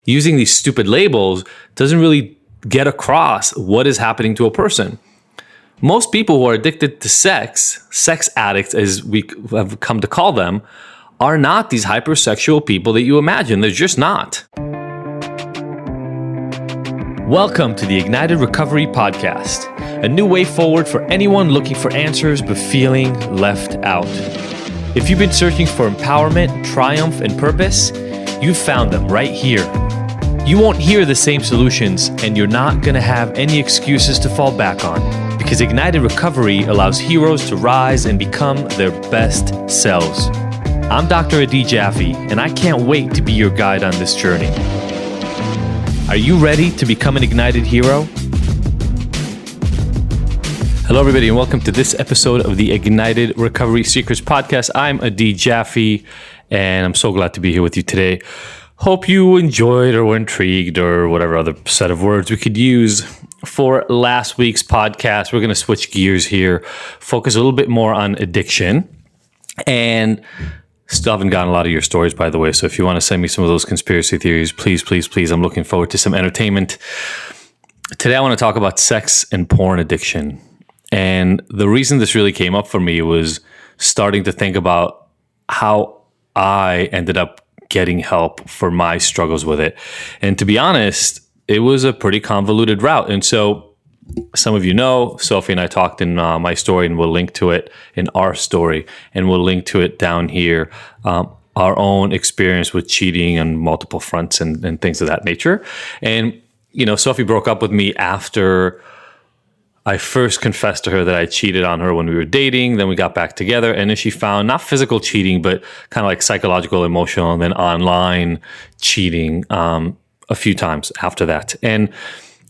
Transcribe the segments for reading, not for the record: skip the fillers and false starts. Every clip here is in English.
using these stupid labels doesn't really get across what is happening to a person. Most people who are addicted to sex addicts, as we have come to call them, are not these hypersexual people that you imagine. They're just not. Welcome to the Ignited Recovery Podcast, a new way forward for anyone looking for answers but feeling left out. If you've been searching for empowerment, triumph, and purpose, you've found them right here. You won't hear the same solutions, and you're not going to have any excuses to fall back on, because Ignited Recovery allows heroes to rise and become their best selves. I'm Dr. Adi Jaffe, and I can't wait to be your guide on this journey. Are you ready to become an ignited hero? Hello, everybody, and welcome to this episode of the Ignited Recovery Secrets Podcast. I'm Adi Jaffe, and I'm so glad to be here with you today. Hope you enjoyed or were intrigued or whatever other set of words we could use for last week's podcast. We're going to switch gears here, focus a little bit more on addiction, and still haven't gotten a lot of your stories, by the way. So if you want to send me some of those conspiracy theories, please, please, please. I'm looking forward to some entertainment. Today, I want to talk about sex and porn addiction. And the reason this really came up for me was starting to think about how I ended up getting help for my struggles with it. And to be honest, it was a pretty convoluted route. And so some of you know, Sophie and I talked in my story, and we'll link to it in our story, and we'll link to it down here, our own experience with cheating on multiple fronts and things of that nature. And, you know, Sophie broke up with me after I first confessed to her that I cheated on her when we were dating. Then we got back together, and then she found not physical cheating, but kind of like psychological, emotional, and then online cheating a few times after that. And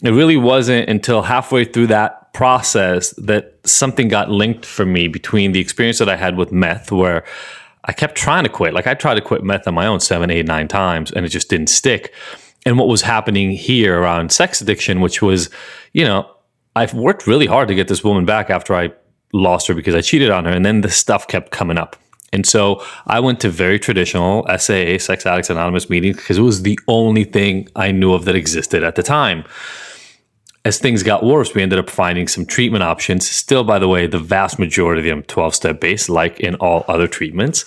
it really wasn't until halfway through that process that something got linked for me between the experience that I had with meth, where I kept trying to quit. Like, I tried to quit meth on my own 7, 8, 9 times, and it just didn't stick. And what was happening here around sex addiction, which was, you know, I've worked really hard to get this woman back after I lost her because I cheated on her. And then the stuff kept coming up. And so I went to very traditional SAA, Sex Addicts Anonymous meetings, because it was the only thing I knew of that existed at the time. As things got worse, we ended up finding some treatment options. Still, by the way, the vast majority of them 12-step based, like in all other treatments.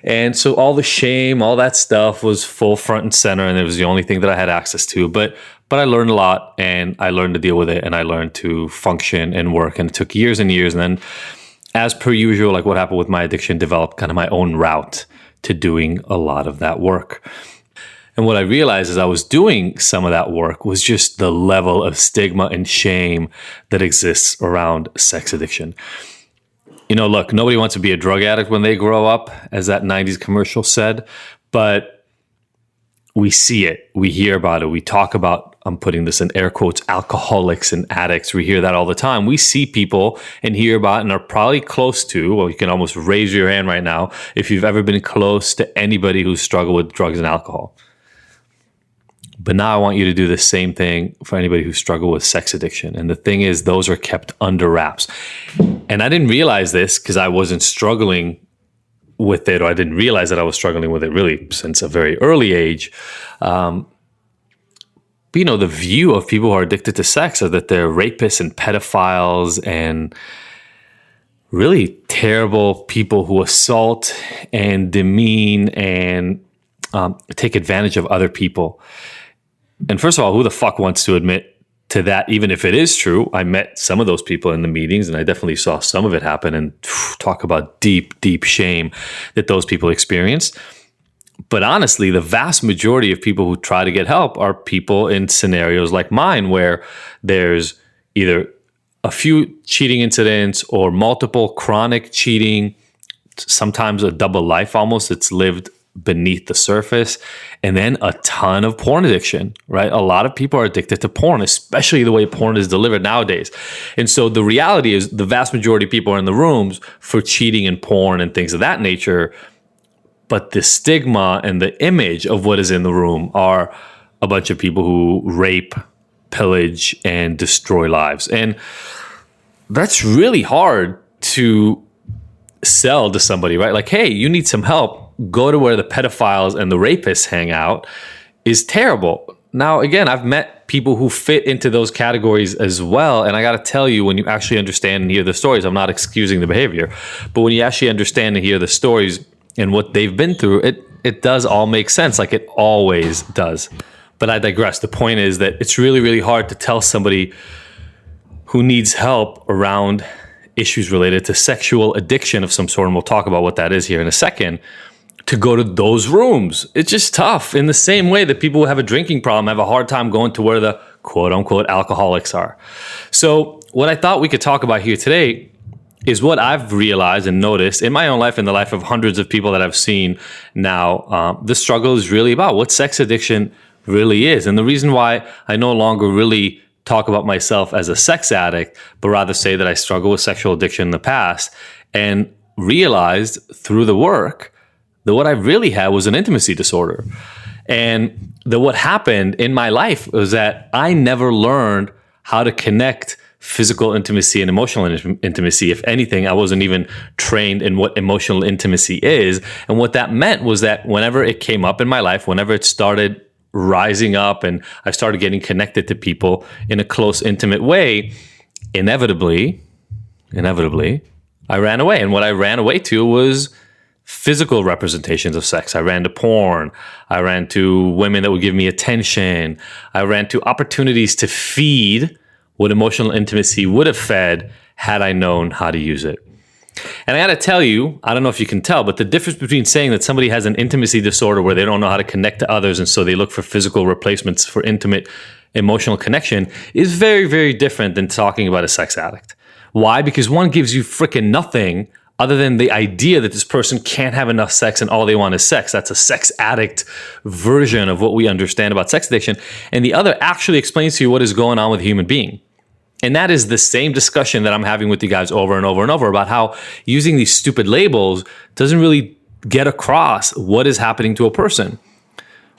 And so all the shame, all that stuff was full front and center, and it was the only thing that I had access to. But I learned a lot, and I learned to deal with it, and I learned to function and work. And it took years and years. And then, as per usual, like what happened with my addiction, developed kind of my own route to doing a lot of that work. And what I realized as I was doing some of that work was just the level of stigma and shame that exists around sex addiction. You know, look, nobody wants to be a drug addict when they grow up, as that 90s commercial said, but we see it, we hear about it, we talk about, I'm putting this in air quotes, alcoholics and addicts. We hear that all the time. We see people and hear about and are probably close to, well, you can almost raise your hand right now if you've ever been close to anybody who's struggled with drugs and alcohol. But now I want you to do the same thing for anybody who struggled with sex addiction. And the thing is, those are kept under wraps. And I didn't realize this because I wasn't struggling with it, or I didn't realize that I was struggling with it really since a very early age. But, you know, the view of people who are addicted to sex are that they're rapists and pedophiles and really terrible people who assault and demean and take advantage of other people. And first of all, who the fuck wants to admit to that, even if it is true? I met some of those people in the meetings, and I definitely saw some of it happen, and talk about deep, deep shame that those people experienced. But honestly, the vast majority of people who try to get help are people in scenarios like mine, where there's either a few cheating incidents or multiple chronic cheating, sometimes a double life almost. It's lived beneath the surface, and then a ton of porn addiction, right? A lot of people are addicted to porn, especially the way porn is delivered nowadays. And so the reality is the vast majority of people are in the rooms for cheating and porn and things of that nature. But the stigma and the image of what is in the room are a bunch of people who rape, pillage, and destroy lives. And that's really hard to sell to somebody, right? Like, hey, you need some help. Go to where the pedophiles and the rapists hang out. is terrible. Now, again, I've met people who fit into those categories as well. And I got to tell you, when you actually understand and hear the stories, I'm not excusing the behavior, but when you actually understand and hear the stories and what they've been through, it does all make sense, like it always does. But I digress. The point is that it's really, really hard to tell somebody who needs help around issues related to sexual addiction of some sort, and we'll talk about what that is here in a second, to go to those rooms. It's just tough. In the same way that people who have a drinking problem have a hard time going to where the quote unquote alcoholics are. So what I thought we could talk about here today is what I've realized and noticed in my own life and the life of hundreds of people that I've seen now. The struggle is really about what sex addiction really is. And the reason why I no longer really talk about myself as a sex addict, but rather say that I struggled with sexual addiction in the past, and realized through the work that what I really had was an intimacy disorder. And that what happened in my life was that I never learned how to connect physical intimacy and emotional intimacy. If anything, I wasn't even trained in what emotional intimacy is. And what that meant was that whenever it came up in my life, whenever it started rising up and I started getting connected to people in a close, intimate way, inevitably, I ran away. And what I ran away to was physical representations of sex. I ran to porn. I ran to women that would give me attention. I ran to opportunities to feed what emotional intimacy would have fed had I known how to use it. And I got to tell you, I don't know if you can tell, but the difference between saying that somebody has an intimacy disorder where they don't know how to connect to others and so they look for physical replacements for intimate emotional connection is very, very different than talking about a sex addict. Why? Because one gives you freaking nothing other than the idea that this person can't have enough sex and all they want is sex. That's a sex addict version of what we understand about sex addiction. And the other actually explains to you what is going on with a human being. And that is the same discussion that I'm having with you guys over and over and over about how using these stupid labels doesn't really get across what is happening to a person.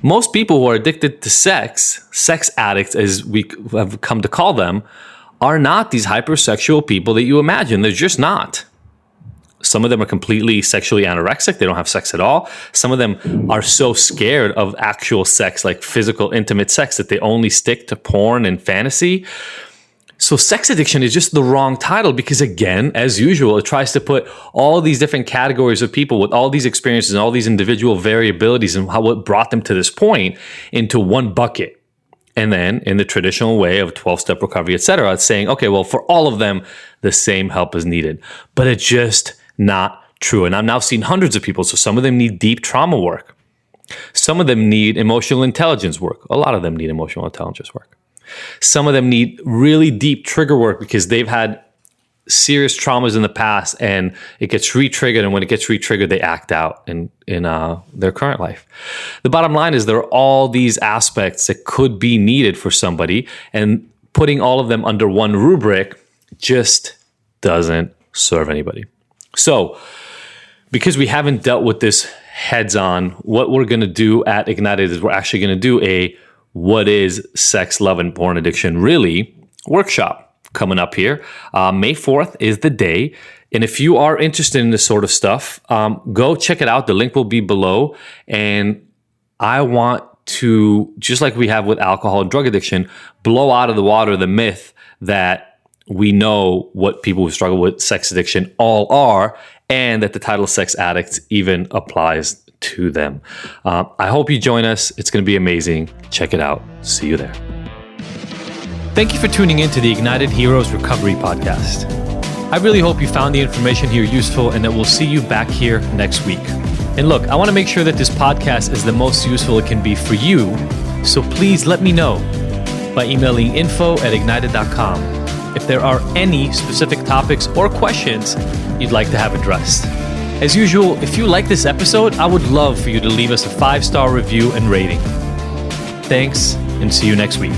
Most people who are addicted to sex addicts, as we have come to call them, are not these hypersexual people that you imagine. They're just not. Some of them are completely sexually anorexic. They don't have sex at all. Some of them are so scared of actual sex, like physical, intimate sex, that they only stick to porn and fantasy. So sex addiction is just the wrong title because, again, as usual, it tries to put all these different categories of people with all these experiences and all these individual variabilities and what brought them to this point into one bucket. And then in the traditional way of 12-step recovery, et cetera, it's saying, okay, well, for all of them, the same help is needed. But it's just not true. And I've now seen hundreds of people. So some of them need deep trauma work. Some of them need emotional intelligence work. A lot of them need emotional intelligence work. Some of them need really deep trigger work because they've had serious traumas in the past and it gets re-triggered. And when it gets re-triggered, they act out in their current life. The bottom line is there are all these aspects that could be needed for somebody, and putting all of them under one rubric just doesn't serve anybody. So because we haven't dealt with this heads on, what we're going to do at Ignited is we're actually going to do a What is Sex, Love, and Porn Addiction Really workshop coming up here. May 4th is the day. And if you are interested in this sort of stuff, go check it out. The link will be below. And I want to, just like we have with alcohol and drug addiction, blow out of the water the myth that we know what people who struggle with sex addiction all are, and that the title Sex Addicts even applies to them. I hope you join us. It's going to be amazing. Check it out. See you there. Thank you for tuning in to the Ignited Heroes Recovery Podcast. I really hope you found the information here useful and that we'll see you back here next week. And look, I want to make sure that this podcast is the most useful it can be for you. So please let me know by emailing info@ignited.com if there are any specific topics or questions you'd like to have addressed. As usual, if you like this episode, I would love for you to leave us a 5-star review and rating. Thanks, and see you next week.